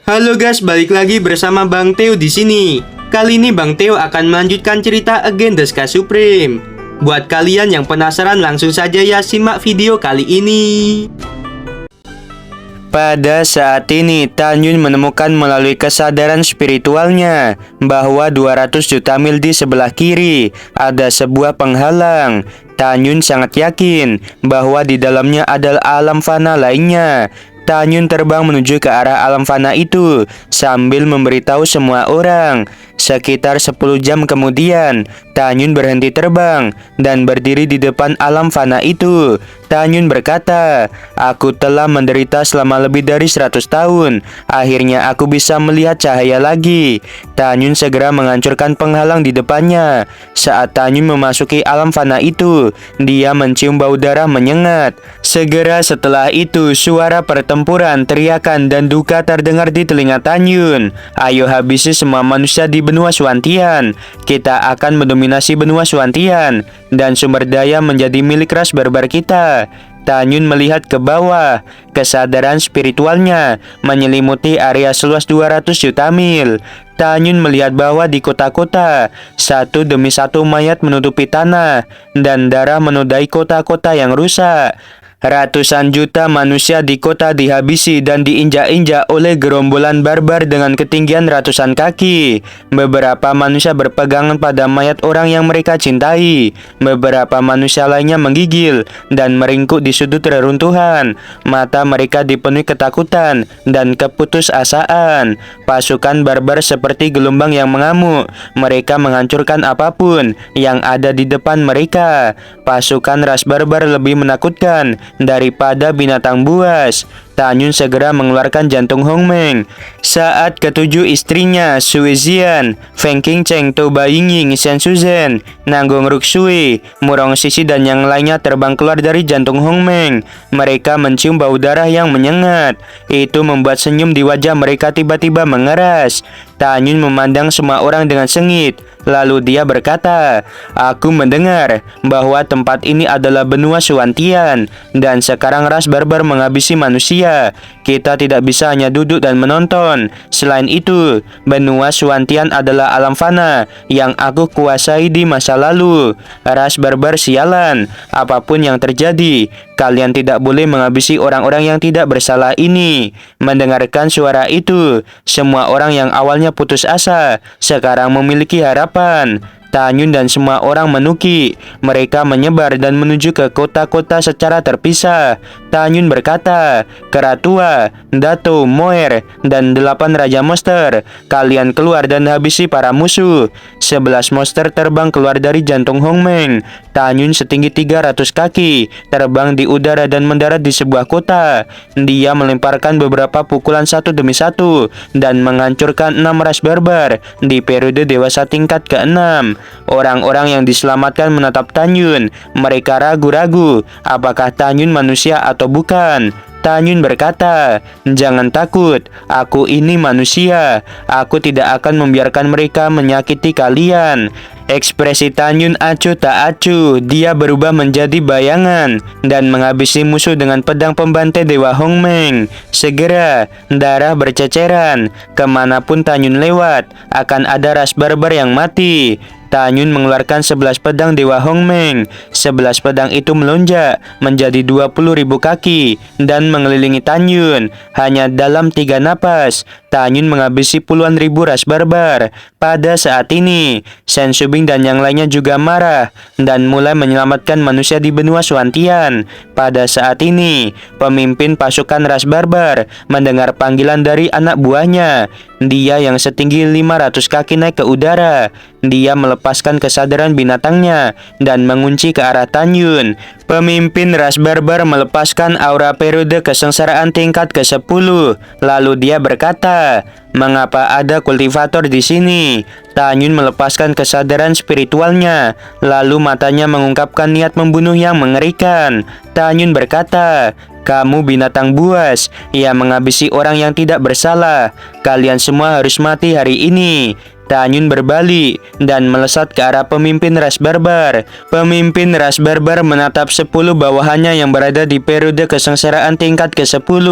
Halo guys, balik lagi bersama Bang Theo di sini. Kali ini Bang Theo akan melanjutkan cerita Again the Sky Supreme. Buat kalian yang penasaran, langsung saja ya simak video kali ini. Pada saat ini, Tan Yun menemukan melalui kesadaran spiritualnya bahwa 200 juta mil di sebelah kiri ada sebuah penghalang. Tan Yun sangat yakin bahwa di dalamnya adalah alam fana lainnya. Tan Yun terbang menuju ke arah alam fana itu sambil memberitahu semua orang. Sekitar 10 jam kemudian, Tan Yun berhenti terbang dan berdiri di depan alam fana itu. Tan Yun berkata, "Aku telah menderita selama lebih dari 100 tahun. Akhirnya aku bisa melihat cahaya lagi." Tan Yun segera menghancurkan penghalang di depannya. Saat Tan Yun memasuki alam fana itu, dia mencium bau darah menyengat. Segera setelah itu, suara pertempuran, teriakan, dan duka terdengar di telinga Tan Yun. "Ayo habisi semua manusia di benua Swantian. Kita akan mendominasi benua Swantian dan sumber daya menjadi milik ras barbar kita." Tan Yun melihat ke bawah. Kesadaran spiritualnya menyelimuti area seluas 200 juta mil. Tan Yun melihat bahwa di kota-kota, satu demi satu mayat menutupi tanah dan darah menodai kota-kota yang rusak. Ratusan juta manusia di kota dihabisi dan diinjak-injak oleh gerombolan barbar dengan ketinggian ratusan kaki. Beberapa manusia berpegangan pada mayat orang yang mereka cintai. Beberapa manusia lainnya menggigil dan meringkuk di sudut reruntuhan. Mata mereka dipenuhi ketakutan dan keputusasaan. Pasukan barbar seperti gelombang yang mengamuk. Mereka menghancurkan apapun yang ada di depan mereka. Pasukan ras barbar lebih menakutkan daripada binatang buas. Tan Yun segera mengeluarkan jantung Hong Meng. Saat ketujuh istrinya, Sui Zian, Feng Qingcheng, Tou Baiying, Shen Shuzhen, Nanggong Ruksui, Murong Sisi, dan yang lainnya terbang keluar dari jantung Hong Meng. Mereka mencium bau darah yang menyengat. Itu membuat senyum di wajah mereka tiba-tiba mengeras. Tan Yun memandang semua orang dengan sengit. Lalu dia berkata, "Aku mendengar bahwa tempat ini adalah benua Swantian dan sekarang ras barbar menghabisi manusia. Kita tidak bisa hanya duduk dan menonton. Selain itu, benua Swantian adalah alam fana yang aku kuasai di masa lalu. Ras barbar sialan. Apapun yang terjadi, kalian tidak boleh menghabisi orang-orang yang tidak bersalah ini." Mendengarkan suara itu, semua orang yang awalnya putus asa sekarang memiliki harapan. Tan Yun dan semua orang menukik. Mereka menyebar dan menuju ke kota-kota secara terpisah. Tan Yun berkata, "Keratua, Dato, Moer, dan 8 Raja Monster, kalian keluar dan habisi para musuh." 11 monster terbang keluar dari jantung Hong Meng. Tan Yun setinggi 300 kaki, terbang di udara dan mendarat di sebuah kota. Dia melemparkan beberapa pukulan satu demi satu dan menghancurkan 6 ras barbar di periode dewasa tingkat ke-6. Orang-orang yang diselamatkan menatap Tan Yun. Mereka ragu-ragu apakah Tan Yun manusia atau bukan. Tan Yun berkata, "Jangan takut, aku ini manusia. Aku tidak akan membiarkan mereka menyakiti kalian." Ekspresi Tan Yun acuh tak acuh. Dia berubah menjadi bayangan dan menghabisi musuh dengan pedang pembantai Dewa Hong Meng. Segera, darah berceceran. Kemanapun Tan Yun lewat, akan ada ras barbar yang mati. Tan Yun mengeluarkan 11 pedang Dewa Hong Meng. 11 pedang itu melonjak menjadi 20.000 kaki dan mengelilingi Tan Yun. Hanya dalam 3 napas, Tan Yun menghabisi puluhan ribu ras barbar. Pada saat ini, Shen Shubing dan yang lainnya juga marah dan mulai menyelamatkan manusia di benua Swantian. Pada saat ini, pemimpin pasukan ras barbar mendengar panggilan dari anak buahnya. Dia yang setinggi 500 kaki naik ke udara. Dia melepaskan kesadaran binatangnya dan mengunci ke arah Tan Yun. Pemimpin ras barbar melepaskan aura periode kesengsaraan tingkat ke-10. Lalu dia berkata, "Mengapa ada kultivator di sini?" Tan Yun melepaskan kesadaran spiritualnya. Lalu matanya mengungkapkan niat membunuh yang mengerikan. Tan Yun berkata, "Kamu binatang buas yang menghabisi orang yang tidak bersalah. Kalian semua harus mati hari ini." Tanyun berbalik dan melesat ke arah pemimpin ras barbar. Pemimpin ras barbar menatap 10 bawahannya yang berada di periode kesengsaraan tingkat ke-10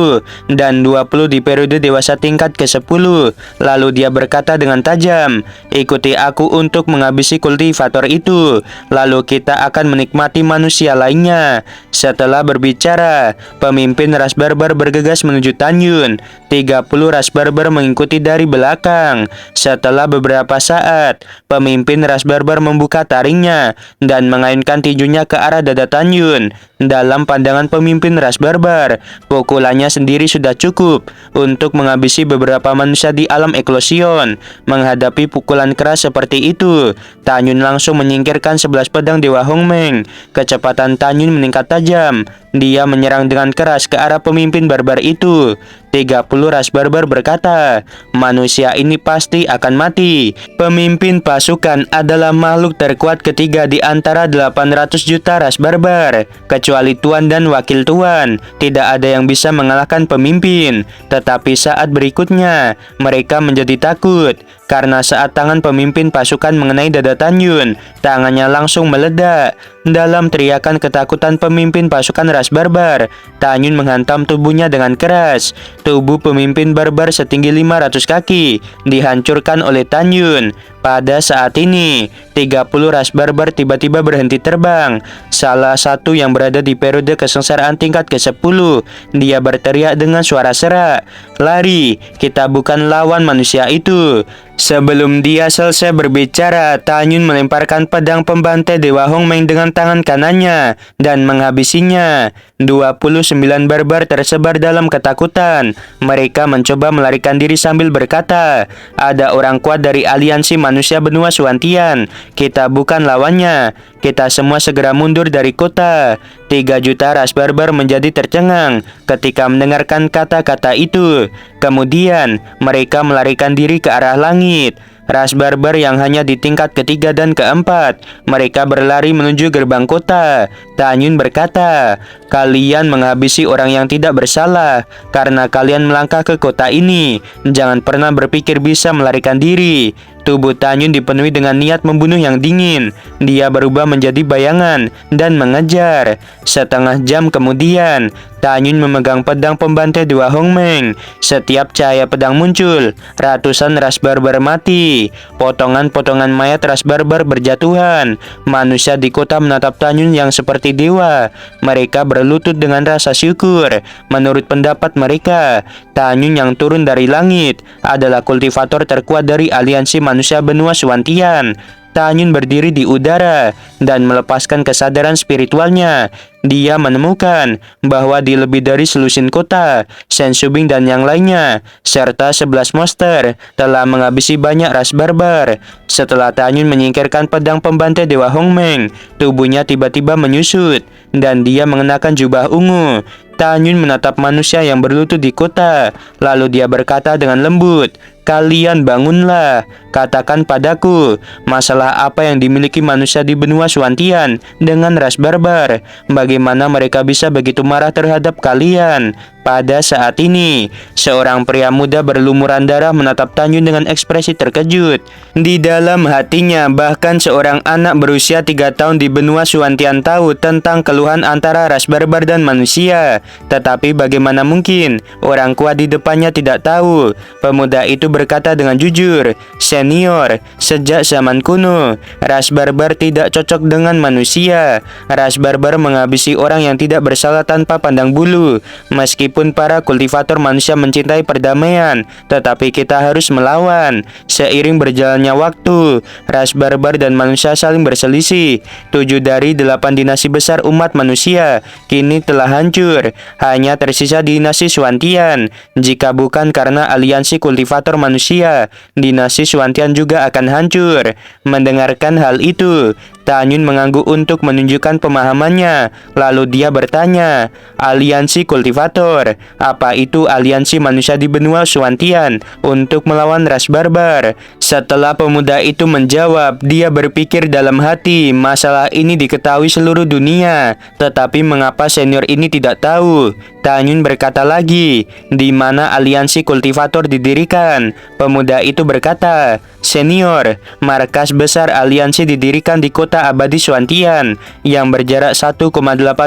dan 20 di periode dewasa tingkat ke-10. Lalu dia berkata dengan tajam, "Ikuti aku untuk menghabisi kultivator itu. Lalu kita akan menikmati manusia lainnya." Setelah berbicara, pemimpin ras barbar bergegas menuju Tanyun. 30 ras barbar mengikuti dari belakang. Setelah beberapa saat, pemimpin ras barbar membuka taringnya dan mengayunkan tinjunya ke arah dada Tanyun. Dalam pandangan pemimpin ras barbar, pukulannya sendiri sudah cukup untuk menghabisi beberapa manusia di alam eklosion. Menghadapi pukulan keras seperti itu, Tanyun langsung menyingkirkan 11 pedang Dewa Hongmeng. Kecepatan Tanyun meningkat tajam. Dia menyerang dengan keras ke arah pemimpin barbar itu. 30 ras barbar berkata, "Manusia ini pasti akan mati." Pemimpin pasukan adalah makhluk terkuat ketiga di antara 800 juta ras barbar. Kecuali tuan dan wakil tuan, tidak ada yang bisa mengalahkan pemimpin. Tetapi saat berikutnya, mereka menjadi takut. Karena saat tangan pemimpin pasukan mengenai dada Tanyun, tangannya langsung meledak. Dalam teriakan ketakutan pemimpin pasukan ras barbar, Tanyun menghantam tubuhnya dengan keras. Tubuh pemimpin barbar setinggi 500 kaki dihancurkan oleh Tanyun. Pada saat ini, 30 ras barbar tiba-tiba berhenti terbang. Salah satu yang berada di periode kesengsaraan tingkat ke-10, dia berteriak dengan suara serak, "Lari, kita bukan lawan manusia itu." Sebelum dia selesai berbicara, Tanyun melemparkan pedang pembantai Dewa Hongmeng dengan tangan kanannya dan menghabisinya. 29 barbar tersebar dalam ketakutan. Mereka mencoba melarikan diri sambil berkata, "Ada orang kuat dari aliansi manusia benua Suantian. Kita bukan lawannya." Kita semua segera mundur dari kota. 3 juta ras barbar menjadi tercengang ketika mendengarkan kata-kata itu. Kemudian mereka melarikan diri ke arah langit. Ras barbar yang hanya di tingkat ketiga dan keempat, mereka berlari menuju gerbang kota. Tanyun berkata, "Kalian menghabisi orang yang tidak bersalah karena kalian melangkah ke kota ini. Jangan pernah berpikir bisa melarikan diri." Tubuh Tanyun dipenuhi dengan niat membunuh yang dingin. Dia berubah menjadi bayangan dan mengejar. Setengah jam kemudian, Tanyun memegang pedang pembantai Dewa Hongmeng. Setiap cahaya pedang muncul, ratusan ras barbar mati. Potongan-potongan mayat ras barbar berjatuhan. Manusia di kota menatap Tanyun yang seperti dewa. Mereka berlutut dengan rasa syukur. Menurut pendapat mereka, Tanyun yang turun dari langit adalah kultivator terkuat dari aliansi manusia benua Suantian. Tanyun berdiri di udara dan melepaskan kesadaran spiritualnya. Dia menemukan bahwa di lebih dari selusin kota, Shen Shubing dan yang lainnya, serta 11 monster, telah menghabisi banyak ras barbar. Setelah Tanyun menyingkirkan pedang pembantai Dewa Hongmeng, tubuhnya tiba-tiba menyusut, dan dia mengenakan jubah ungu. Tanyun menatap manusia yang berlutut di kota, lalu dia berkata dengan lembut, "Kalian bangunlah, katakan padaku, masalah apa yang dimiliki manusia di benua Suantian dengan ras barbar? Bagaimana mereka bisa begitu marah terhadap kalian?" Pada saat ini, seorang pria muda berlumuran darah menatap Tanyun dengan ekspresi terkejut. Di dalam hatinya, bahkan seorang anak berusia 3 tahun di benua Suantian tahu tentang keluhan antara ras barbar dan manusia. Tetapi bagaimana mungkin orang kuat di depannya tidak tahu? Pemuda itu berkata dengan jujur, "Senior, sejak zaman kuno, ras barbar tidak cocok dengan manusia. Ras barbar menghabisi orang yang tidak bersalah tanpa pandang bulu. Meskipun para kultivator manusia mencintai perdamaian, tetapi kita harus melawan." Seiring berjalannya waktu, ras barbar dan manusia saling berselisih. 7 dari 8 dinasti besar umat manusia kini telah hancur. Hanya tersisa dinasti Suantian. Jika bukan karena aliansi kultivator manusia, dinasti Suantian juga akan hancur. Mendengarkan hal itu, Tanyun mengangguk untuk menunjukkan pemahamannya. Lalu dia bertanya, aliansi kultivator, apa itu aliansi manusia di benua Swantian untuk melawan ras barbar? Setelah pemuda itu menjawab, dia berpikir dalam hati, masalah ini diketahui seluruh dunia, tetapi mengapa senior ini tidak tahu? Tanyun berkata lagi, di mana aliansi kultivator didirikan? Pemuda itu berkata, senior, markas besar aliansi didirikan di kota abadi Swantian yang berjarak 1,8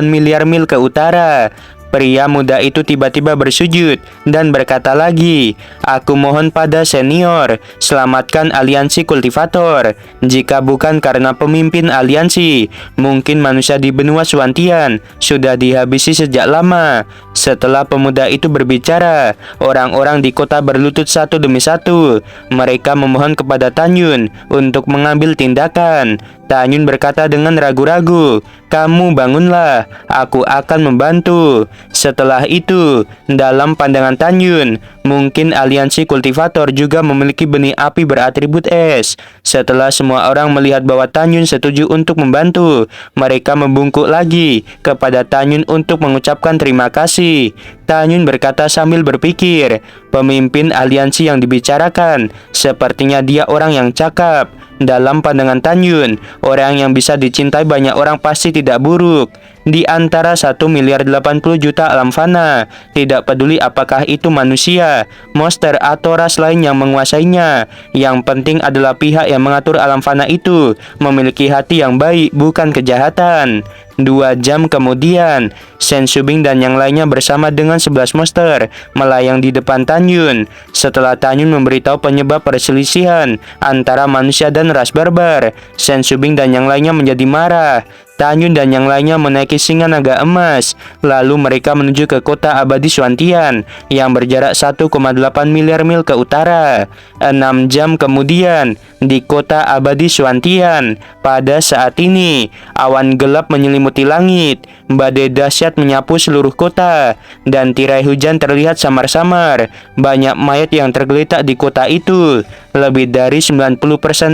miliar mil ke utara. Pria muda itu tiba-tiba bersujud dan berkata lagi, aku mohon pada senior, selamatkan aliansi kultivator. Jika bukan karena pemimpin aliansi, mungkin manusia di benua Swantian sudah dihabisi sejak lama. Setelah pemuda itu berbicara, orang-orang di kota berlutut satu demi satu. Mereka memohon kepada Tanyun untuk mengambil tindakan. Tanyun berkata dengan ragu-ragu, kamu bangunlah, aku akan membantu. Setelah itu, dalam pandangan Tanyun, mungkin aliansi kultivator juga memiliki benih api beratribut es. Setelah semua orang melihat bahwa Tanyun setuju untuk membantu, mereka membungkuk lagi kepada Tanyun untuk mengucapkan terima kasih. Tanyun berkata sambil berpikir, pemimpin aliansi yang dibicarakan, sepertinya dia orang yang cakap. Dalam pandangan Tanyun, orang yang bisa dicintai banyak orang pasti tidak buruk. Di antara 1,80 miliar alam fana, tidak peduli apakah itu manusia, monster atau ras lain yang menguasainya. Yang penting adalah pihak yang mengatur alam fana itu memiliki hati yang baik, bukan kejahatan. 2 jam kemudian, Shen Shubing dan yang lainnya bersama dengan 11 monster melayang di depan Tanyun. Setelah Tanyun memberitahu penyebab perselisihan antara manusia dan ras barbar, Shen Shubing dan yang lainnya menjadi marah. Tanyun dan yang lainnya menaiki singa naga emas. Lalu mereka menuju ke kota abadi Swantian yang berjarak 1,8 miliar mil ke utara. 6 jam kemudian, di kota abadi Swantian, pada saat ini awan gelap menyelimuti langit. Badai dahsyat menyapu seluruh kota dan tirai hujan terlihat samar-samar. Banyak mayat yang tergeletak di kota itu. Lebih dari 90%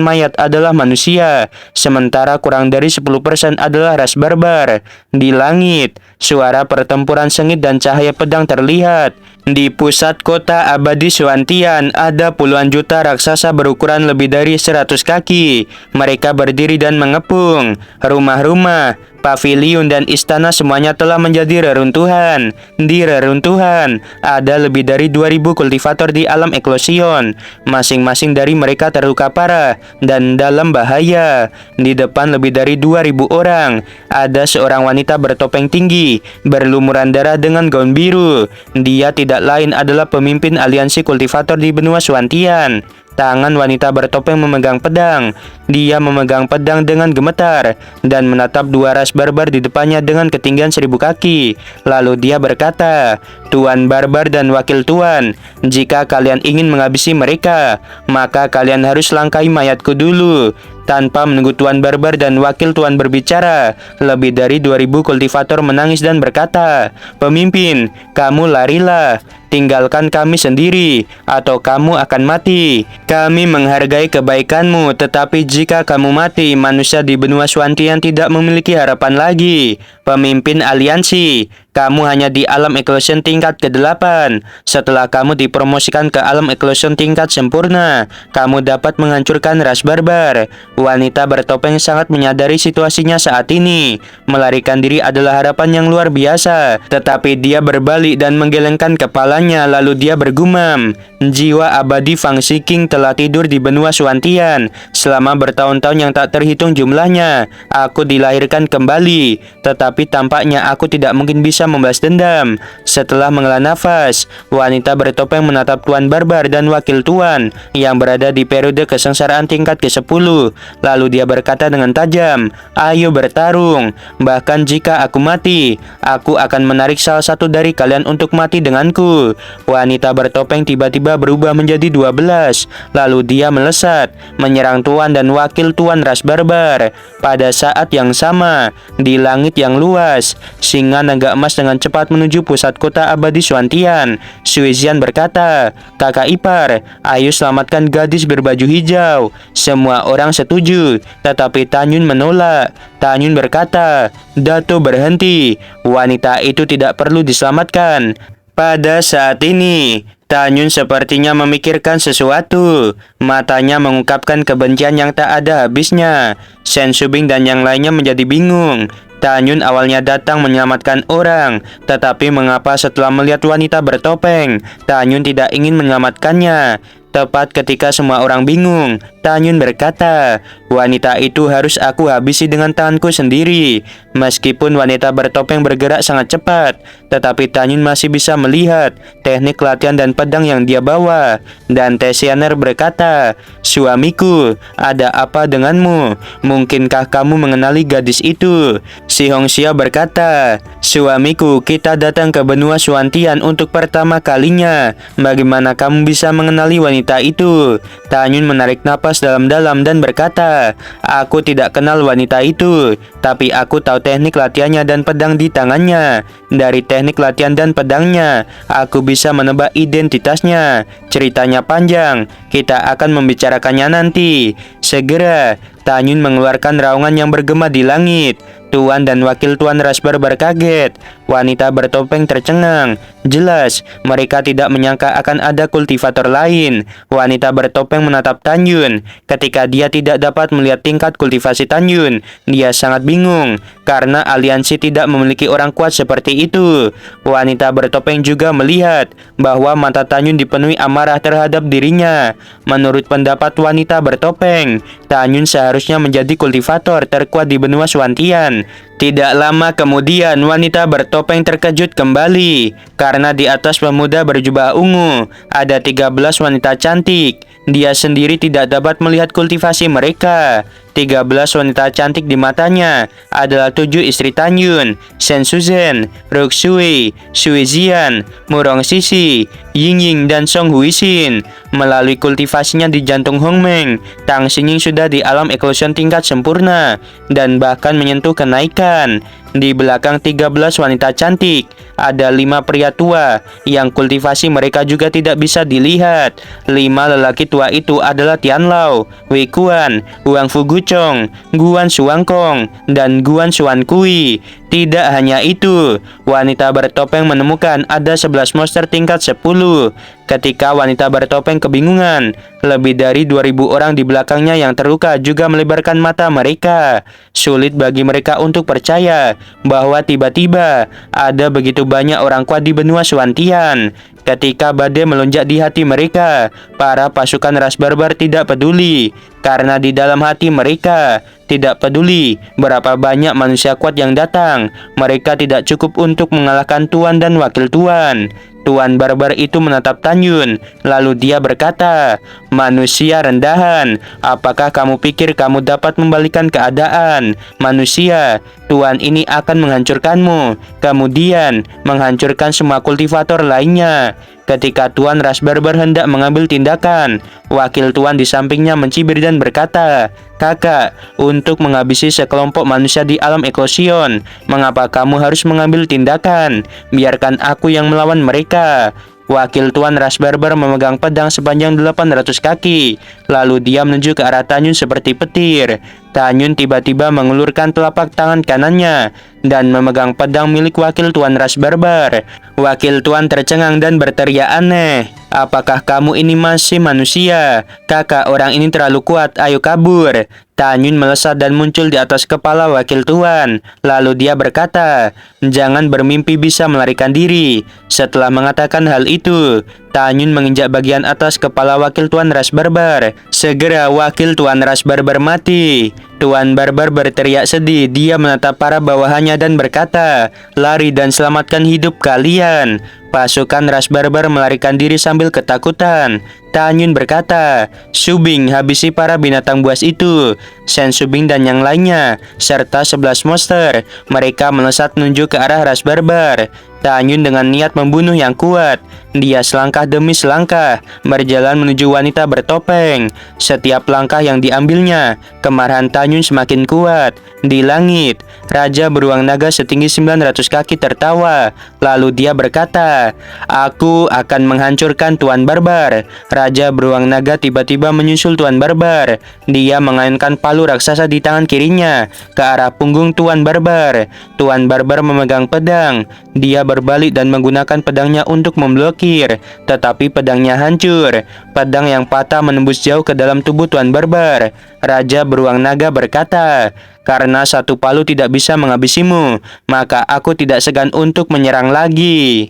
mayat adalah manusia, sementara kurang dari 10% adalah ras barbar. Di langit, suara pertempuran sengit dan cahaya pedang terlihat. Di pusat kota abadi Swantian ada puluhan juta raksasa berukuran lebih dari 100 kaki. Mereka berdiri dan mengepung. Rumah-rumah, paviliun dan istana semuanya telah menjadi reruntuhan. Di reruntuhan, ada lebih dari 2000 kultivator di alam eklosion. Masing-masing dari mereka terluka parah dan dalam bahaya. Di depan lebih dari 2000 orang, ada seorang wanita bertopeng tinggi, berlumuran darah dengan gaun biru. Dia tidak lain adalah pemimpin aliansi kultivator di benua Swantian. Tangan wanita bertopeng memegang pedang. Dia memegang pedang dengan gemetar dan menatap 2 ras barbar di depannya dengan ketinggian 1000 kaki. Lalu dia berkata, Tuan Barbar dan Wakil Tuan, jika kalian ingin menghabisi mereka, maka kalian harus langkai mayatku dulu. Tanpa menunggu Tuan Barbar dan Wakil Tuan berbicara, lebih dari 2000 kultivator menangis dan berkata, pemimpin, kamu larilah. Tinggalkan kami sendiri, atau kamu akan mati. Kami menghargai kebaikanmu, tetapi jika kamu mati, manusia di benua Swantian tidak memiliki harapan lagi. Pemimpin aliansi, kamu hanya di alam eklosion tingkat ke-8. Setelah kamu dipromosikan ke alam eklosion tingkat sempurna, kamu dapat menghancurkan ras barbar. Wanita bertopeng sangat menyadari situasinya saat ini. Melarikan diri adalah harapan yang luar biasa, tetapi dia berbalik dan menggelengkan kepalanya, lalu dia bergumam, jiwa abadi Fang Shiking telah tidur di benua Swantian selama bertahun-tahun yang tak terhitung jumlahnya. Aku dilahirkan kembali, tetapi tampaknya aku tidak mungkin bisa membalas dendam. Setelah menghela nafas, wanita bertopeng menatap Tuan Barbar dan Wakil Tuan yang berada di periode kesengsaraan tingkat ke-10. Lalu dia berkata dengan tajam, ayo bertarung. Bahkan jika aku mati, aku akan menarik salah satu dari kalian untuk mati denganku. Wanita bertopeng tiba-tiba berubah menjadi 12. Lalu dia melesat, menyerang Tuan dan Wakil Tuan ras barbar. Pada saat yang sama, di langit yang luas, singa naga emas bergegas dengan cepat menuju pusat kota abadi Suantian. Suizian berkata, "Kakak ipar, ayo selamatkan gadis berbaju hijau." Semua orang setuju, tetapi Tanyun menolak. Tanyun berkata, "Dato berhenti, wanita itu tidak perlu diselamatkan." Pada saat ini, Tanyun sepertinya memikirkan sesuatu. Matanya mengungkapkan kebencian yang tak ada habisnya. Sen Subing dan yang lainnya menjadi bingung. Tanyun awalnya datang menyelamatkan orang, tetapi mengapa setelah melihat wanita bertopeng, Tanyun tidak ingin menyelamatkannya? Tepat ketika semua orang bingung, Tanyun berkata, "Wanita itu harus aku habisi dengan tanganku sendiri." Meskipun wanita bertopeng bergerak sangat cepat, tetapi Tanyun masih bisa melihat teknik latihan dan pedang yang dia bawa. Dan Tesianer berkata, "Suamiku, ada apa denganmu? Mungkinkah kamu mengenali gadis itu?" Si Hongxia berkata, "Suamiku, kita datang ke benua Suantian untuk pertama kalinya. Bagaimana kamu bisa mengenali wanita itu?" Tanyun menarik napas dalam-dalam dan berkata, "Aku tidak kenal wanita itu, tapi aku tahu teknik latihannya dan pedang di tangannya. Dari teknik latihan dan pedangnya, aku bisa menebak identitasnya. Ceritanya panjang, kita akan membicarakannya nanti." Segera, Tanyun mengeluarkan raungan yang bergema di langit. Tuan dan Wakil Tuan Rasbarbar kaget. Wanita bertopeng tercengang. Jelas, mereka tidak menyangka akan ada kultivator lain. Wanita bertopeng menatap Tanyun. Ketika dia tidak dapat melihat tingkat kultivasi Tanyun, dia sangat bingung karena aliansi tidak memiliki orang kuat seperti itu. Wanita bertopeng juga melihat bahwa mata Tanyun dipenuhi amarah terhadap dirinya. Menurut pendapat wanita bertopeng, Tanyun seharusnya menjadi kultivator terkuat di benua Suantian. Tidak lama kemudian, wanita bertopeng terkejut kembali karena di atas pemuda berjubah ungu ada 13 wanita cantik. Dia sendiri tidak dapat melihat kultivasi mereka. 13 wanita cantik di matanya adalah 7 istri Tanyun, Sen Suzhen, Ruk Sui, Suizian, Murong Sisi, Yingying dan Song Huixin. Melalui kultivasinya di jantung Hongmeng, Tang Xingying sudah di alam eklosion tingkat sempurna dan bahkan menyentuh kenaikan. Di belakang 13 wanita cantik, ada 5 pria tua yang kultivasi mereka juga tidak bisa dilihat. 5 lelaki tua itu adalah Tianlao, Wei Kuan, Huang Fuguchong, Guan Shuangkong, dan Guan Xuankui. Tidak hanya itu, wanita bertopeng menemukan ada 11 monster tingkat 10. Ketika wanita bertopeng kebingungan, lebih dari 2000 orang di belakangnya yang terluka juga melebarkan mata mereka. Sulit bagi mereka untuk percaya bahwa tiba-tiba ada begitu banyak orang kuat di benua Suantian. Ketika badai melonjak di hati mereka, para pasukan ras barbar tidak peduli, karena di dalam hati mereka tidak peduli berapa banyak manusia kuat yang datang. Mereka tidak cukup untuk mengalahkan Tuan dan Wakil Tuan. Tuan barbar itu menatap Tanyun, lalu dia berkata, "Manusia rendahan, apakah kamu pikir kamu dapat membalikan keadaan? Manusia, Tuan ini akan menghancurkanmu, kemudian menghancurkan semua kultivator lainnya." Ketika Tuan ras barbar hendak mengambil tindakan, Wakil Tuan di sampingnya mencibir dan berkata, "Kakak, untuk menghabisi sekelompok manusia di alam eklosion, mengapa kamu harus mengambil tindakan? Biarkan aku yang melawan mereka." Wakil Tuan ras barbar memegang pedang sepanjang 800 kaki. Lalu dia menuju ke arah Tanyun seperti petir. Tanyun tiba-tiba mengulurkan telapak tangan kanannya dan memegang pedang milik Wakil Tuan ras barbar. Wakil Tuan tercengang dan berteriak aneh, "Apakah kamu ini masih manusia? Kakak, orang ini terlalu kuat, ayo kabur." Tanyun melesat dan muncul di atas kepala Wakil Tuan. Lalu dia berkata, "Jangan bermimpi bisa melarikan diri." Setelah mengatakan hal itu, Tanyun menginjak bagian atas kepala Wakil Tuan ras barbar. Segera Wakil Tuan ras barbar mati. Tuan barbar berteriak sedih. Dia menatap para bawahannya dan berkata, "Lari dan selamatkan hidup kalian." Pasukan ras barbar melarikan diri sambil ketakutan. Tanyun berkata, "Subing, habisi para binatang buas itu." Sen Subing dan yang lainnya, serta 11 monster, mereka melesat menuju ke arah ras barbar. Tanyun dengan niat membunuh yang kuat. Dia selangkah demi selangkah, berjalan menuju wanita bertopeng. Setiap langkah yang diambilnya, kemarahan Tanyun semakin kuat. Di langit, Raja Beruang Naga setinggi 900 kaki tertawa. Lalu dia berkata, "Aku akan menghancurkan Tuan Barbar." Raja Beruang Naga tiba-tiba menyusul Tuan Barbar. Dia mengayunkan palu raksasa di tangan kirinya ke arah punggung Tuan Barbar. Tuan Barbar memegang pedang. Dia berbalik dan menggunakan pedangnya untuk memblokir, tetapi pedangnya hancur. Pedang yang patah menembus jauh ke dalam tubuh Tuan Barbar. Raja Beruang Naga berkata, "Karena satu palu tidak bisa menghabisimu, maka aku tidak segan untuk menyerang lagi."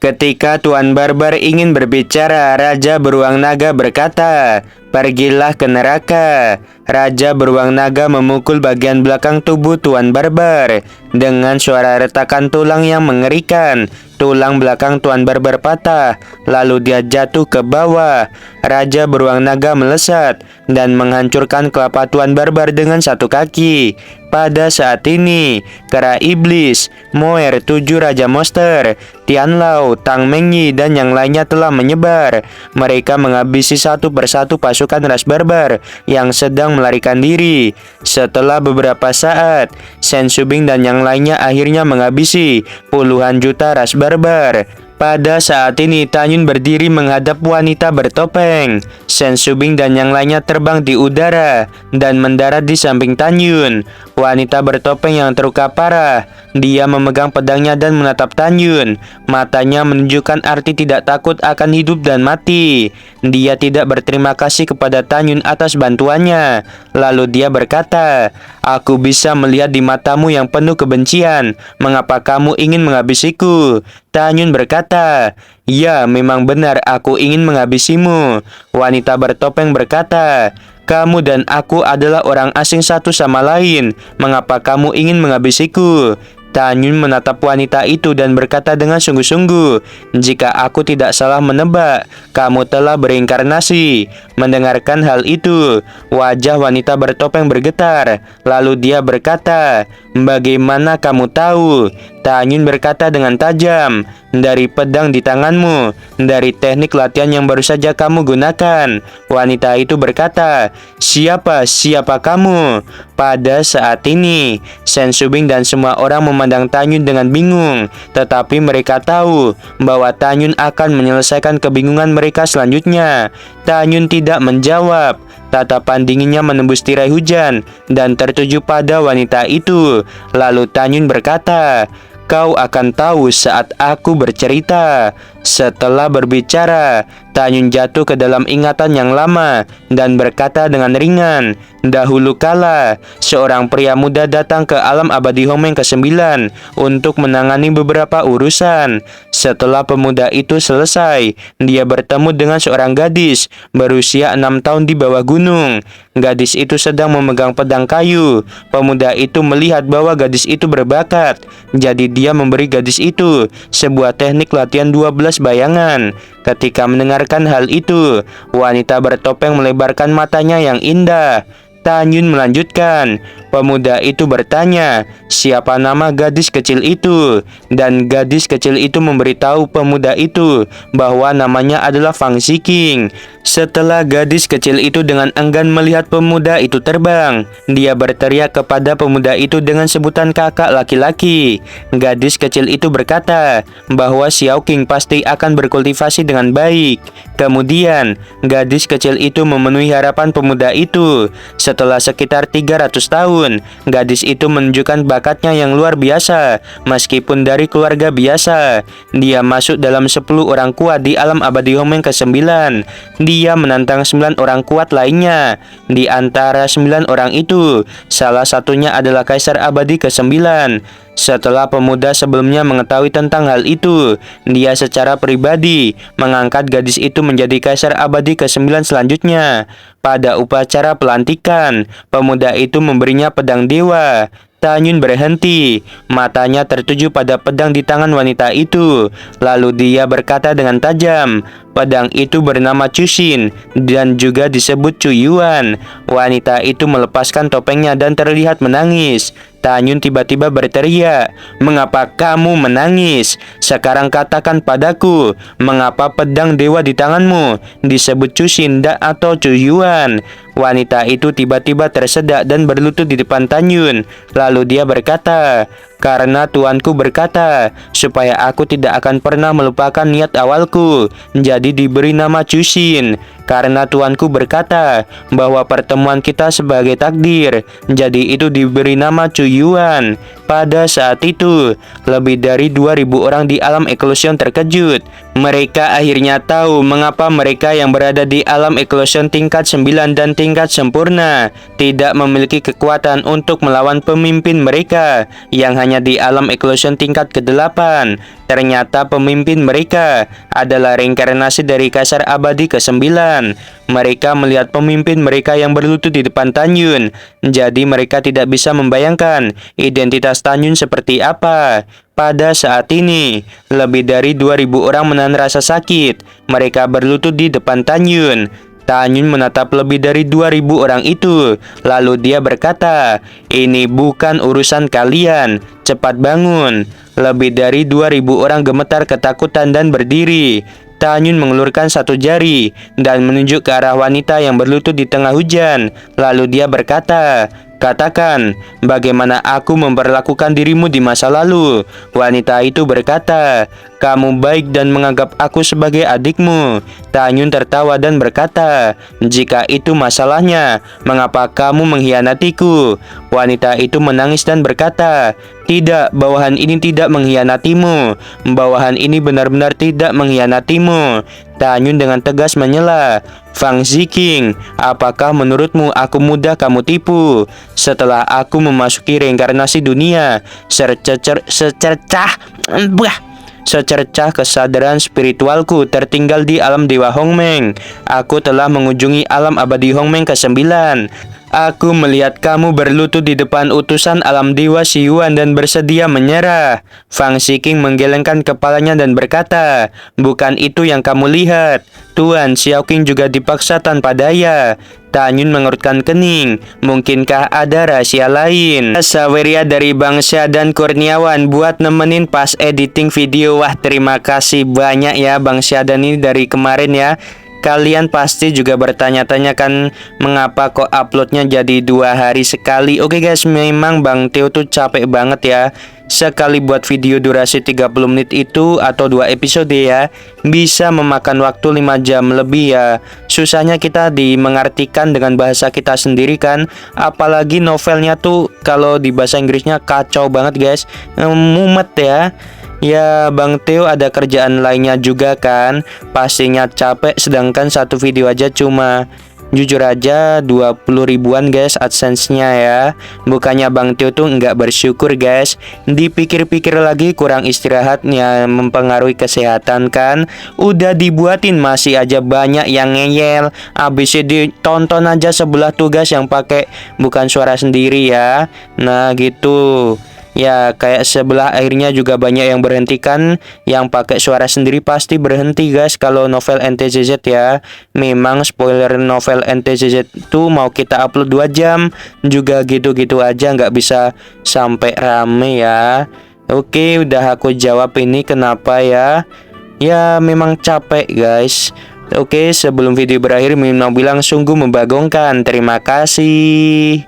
Ketika Tuan Barbar ingin berbicara, Raja Beruang Naga berkata, "Pergilah ke neraka." Raja Beruang Naga memukul bagian belakang tubuh Tuan Barbar dengan suara retakan tulang yang mengerikan. Tulang belakang Tuan Barbar patah, lalu dia jatuh ke bawah. Raja Beruang Naga melesat dan menghancurkan kelapa Tuan Barbar dengan satu kaki. Pada saat ini, Kera Iblis, Moer, 7 Raja Monster, Tianlao, Tang Mengyi, dan yang lainnya telah menyebar. Mereka menghabisi satu persatu pasukan ras barbar yang sedang melarikan diri. Setelah beberapa saat, Sen Subing dan yang lainnya akhirnya menghabisi puluhan juta ras barbar. Pada saat ini, Tanyun berdiri menghadap wanita bertopeng. Sen Subing dan yang lainnya terbang di udara dan mendarat di samping Tanyun. Wanita bertopeng yang terluka parah. Dia memegang pedangnya dan menatap Tanyun. Matanya menunjukkan arti tidak takut akan hidup dan mati. Dia tidak berterima kasih kepada Tanyun atas bantuannya. Lalu dia berkata, "Aku bisa melihat di matamu yang penuh kebencian. Mengapa kamu ingin menghabisiku?" Tanyun berkata, "Ya, memang benar aku ingin menghabisimu." Wanita bertopeng berkata, "Kamu dan aku adalah orang asing satu sama lain. Mengapa kamu ingin menghabisiku?" Tanyun menatap wanita itu dan berkata dengan sungguh-sungguh, "Jika aku tidak salah menebak, kamu telah berinkarnasi." Mendengarkan hal itu, wajah wanita bertopeng bergetar. Lalu dia berkata, "Bagaimana kamu tahu?" Tanyun berkata dengan tajam, "Dari pedang di tanganmu, dari teknik latihan yang baru saja kamu gunakan." Wanita itu berkata, Siapa kamu?" Pada saat ini, Sen Subing dan semua orang memandang Tanyun dengan bingung, tetapi mereka tahu bahwa Tanyun akan menyelesaikan kebingungan mereka selanjutnya. Tanyun tidak menjawab. Tatapan dinginnya menembus tirai hujan dan tertuju pada wanita itu. Lalu Tanyun berkata, "Kau akan tahu saat aku bercerita." Setelah berbicara, Tanyun jatuh ke dalam ingatan yang lama dan berkata dengan ringan, "Dahulu kala, seorang pria muda datang ke alam abadi Hongmeng ke-9 untuk menangani beberapa urusan. Setelah pemuda itu selesai, dia bertemu dengan seorang gadis berusia 6 tahun di bawah gunung. Gadis itu sedang memegang pedang kayu. Pemuda itu melihat bahwa gadis itu berbakat, jadi dia memberi gadis itu sebuah teknik latihan 12 bayangan. Ketika mendengarkan hal itu, wanita bertopeng melebarkan matanya yang indah. Tanyun melanjutkan, pemuda itu bertanya, "Siapa nama gadis kecil itu?" Dan gadis kecil itu memberitahu pemuda itu bahwa namanya adalah Fang Ziqing. Setelah gadis kecil itu dengan enggan melihat pemuda itu terbang, dia berteriak kepada pemuda itu dengan sebutan kakak laki-laki. Gadis kecil itu berkata bahwa Xiao Qing pasti akan berkultivasi dengan baik. Kemudian, gadis kecil itu memenuhi harapan pemuda itu. Setelah sekitar 300 tahun, gadis itu menunjukkan bakatnya yang luar biasa. Meskipun dari keluarga biasa, dia masuk dalam 10 orang kuat di alam abadi Hongmeng ke-9. Dia menantang 9 orang kuat lainnya. Di antara 9 orang itu, salah satunya adalah Kaisar Abadi ke-9. Setelah pemuda sebelumnya mengetahui tentang hal itu, dia secara pribadi mengangkat gadis itu menjadi Kaisar Abadi ke-9 selanjutnya. Pada upacara pelantikan, pemuda itu memberinya pedang dewa. Tanyun berhenti, matanya tertuju pada pedang di tangan wanita itu. Lalu dia berkata dengan tajam, Pedang itu bernama Cushin dan juga disebut Cuyuan. Wanita itu melepaskan topengnya dan terlihat menangis. Tanyun tiba-tiba berteriak, "Mengapa kamu menangis? Sekarang katakan padaku, mengapa pedang dewa di tanganmu disebut Cushinda atau Cuyuan?" Wanita itu tiba-tiba tersedak dan berlutut di depan Tanyun. Lalu dia berkata, "Karena tuanku berkata, supaya aku tidak akan pernah melupakan niat awalku, jadi diberi nama Cushin. Karena tuanku berkata bahwa pertemuan kita sebagai takdir, jadi itu diberi nama Cuyuan." Pada saat itu, lebih dari 2000 orang di alam eklusion terkejut. Mereka akhirnya tahu mengapa mereka yang berada di alam eklusion tingkat 9 dan tingkat sempurna tidak memiliki kekuatan untuk melawan pemimpin mereka yang hanya di alam eklusion tingkat ke-8. Ternyata pemimpin mereka adalah reinkarnasi dari Kaisar Abadi ke-9. Mereka melihat pemimpin mereka yang berlutut di depan Tanyun, jadi mereka tidak bisa membayangkan identitas Tanyun seperti apa. Pada saat ini, lebih dari 2000 orang menahan rasa sakit. Mereka berlutut di depan Tanyun. Tanyun menatap lebih dari 2000 orang itu. Lalu dia berkata, "Ini bukan urusan kalian. Cepat bangun." Lebih dari 2000 orang gemetar ketakutan dan berdiri. Tanyun mengelurkan satu jari dan menunjuk ke arah wanita yang berlutut di tengah hujan. Lalu dia berkata, "Katakan, bagaimana aku memperlakukan dirimu di masa lalu?" Wanita itu berkata, "Kamu baik dan menganggap aku sebagai adikmu." Tanyun tertawa dan berkata, "Jika itu masalahnya, mengapa kamu mengkhianatiku?" Wanita itu menangis dan berkata, "Tidak, bawahan ini tidak mengkhianatimu. Bawahan ini benar-benar tidak mengkhianatimu." Tanyun dengan tegas menyela, "Fang Ziking, apakah menurutmu aku mudah kamu tipu? Setelah aku memasuki reinkarnasi dunia, secercah kesadaran spiritualku tertinggal di alam Dewa Hongmeng. Aku telah mengunjungi alam abadi Hongmeng ke-9. Aku melihat kamu berlutut di depan utusan alam dewa Xiyuan dan bersedia menyerah." Fang Ziking menggelengkan kepalanya dan berkata, "Bukan itu yang kamu lihat. Tuan Xiaoqing juga dipaksa tanpa daya." Tanyun mengerutkan kening. Mungkinkah ada rahasia lain? Saweria dari Bangsa dan Kurniawan buat nemenin pas editing video. Wah, terima kasih banyak ya Bang Syadan ini dari kemarin ya. Kalian pasti juga bertanya-tanya kan mengapa kok uploadnya jadi 2 hari sekali. Oke guys, memang Bang Teo tuh capek banget ya. Sekali buat video durasi 30 menit itu atau 2 episode ya, bisa memakan waktu 5 jam lebih ya. Susahnya kita dimengartikan dengan bahasa kita sendiri kan. Apalagi novelnya tuh kalau di bahasa Inggrisnya kacau banget guys. Mumet ya. Ya Bang Teo ada kerjaan lainnya juga kan. Pastinya capek, sedangkan satu video aja cuma jujur aja 20 ribuan guys AdSense-nya ya. Bukannya Bang Teo tuh nggak bersyukur guys. Dipikir-pikir lagi kurang istirahatnya mempengaruhi kesehatan kan. Udah dibuatin masih aja banyak yang ngeyel. Abis ditonton aja sebelah tugas yang pakai bukan suara sendiri ya. Nah gitu. Ya kayak sebelah akhirnya juga banyak yang berhentikan. Yang pakai suara sendiri pasti berhenti guys kalau novel NTZZ ya. Memang spoiler novel NTZZ itu mau kita upload 2 jam juga gitu-gitu aja, nggak bisa sampai rame ya. Oke, udah aku jawab ini kenapa ya. Ya memang capek guys. Oke, sebelum video berakhir Mimin mau bilang sungguh membagongkan. Terima kasih.